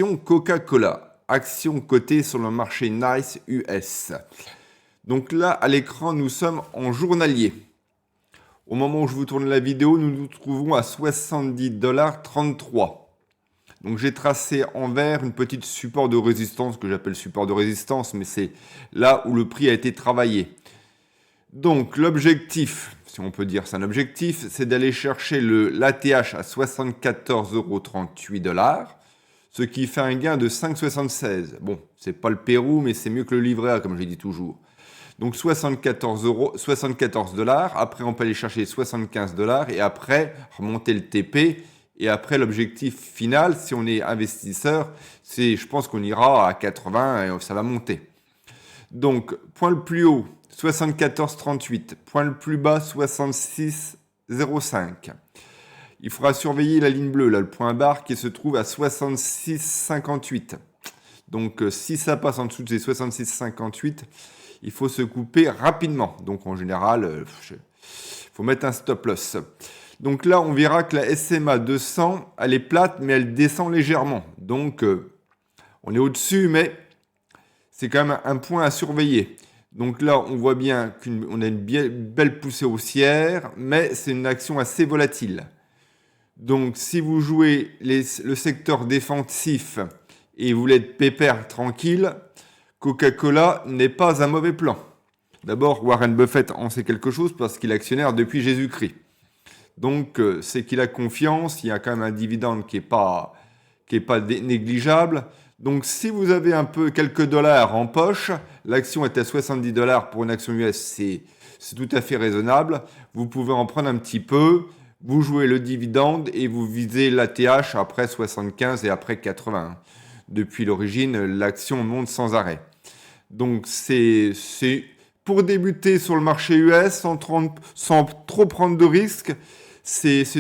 Coca-Cola, action cotée sur le marché NYSE US. Donc là, à l'écran, nous sommes en journalier. Au moment où je vous tourne la vidéo, nous nous trouvons à 70,33 $. Donc j'ai tracé en vert une petite support de résistance, que j'appelle support de résistance, mais c'est là où le prix a été travaillé. Donc l'objectif, si on peut dire c'est un objectif, c'est d'aller chercher l'ATH à 74,38 $, ce qui fait un gain de 5,76 €. Bon, c'est pas le Pérou, mais c'est mieux que le livret A, comme je dis toujours. Donc 74 $. Après, on peut aller chercher 75 $ et après remonter le TP. Et après, l'objectif final, si on est investisseur, c'est, je pense qu'on ira à 80 et ça va monter. Donc, point le plus haut, 74,38. Point le plus bas, 66,05. Il faudra surveiller la ligne bleue, là, le point barre qui se trouve à 66,58. Donc, si ça passe en dessous de ces 66,58, il faut se couper rapidement. Donc, en général, il faut mettre un stop loss. Donc là, on verra que la SMA 200, elle est plate, mais elle descend légèrement. Donc, on est au-dessus, mais c'est quand même un point à surveiller. Donc là, on voit bien qu'on a une belle poussée haussière, mais c'est une action assez volatile. Donc, si vous jouez le secteur défensif et vous voulez être pépère, tranquille, Coca-Cola n'est pas un mauvais plan. D'abord, Warren Buffett en sait quelque chose parce qu'il est actionnaire depuis Jésus-Christ. Donc, c'est qu'il a confiance, il y a quand même un dividende qui est pas négligeable. Donc, si vous avez quelques dollars en poche, l'action est à 70 $ pour une action US, c'est tout à fait raisonnable. Vous pouvez en prendre un petit peu, vous jouez le dividende et vous visez l'ATH après 75 et après 80. Depuis l'origine, l'action monte sans arrêt. Donc, c'est pour débuter sur le marché US sans trop prendre de risques, c'est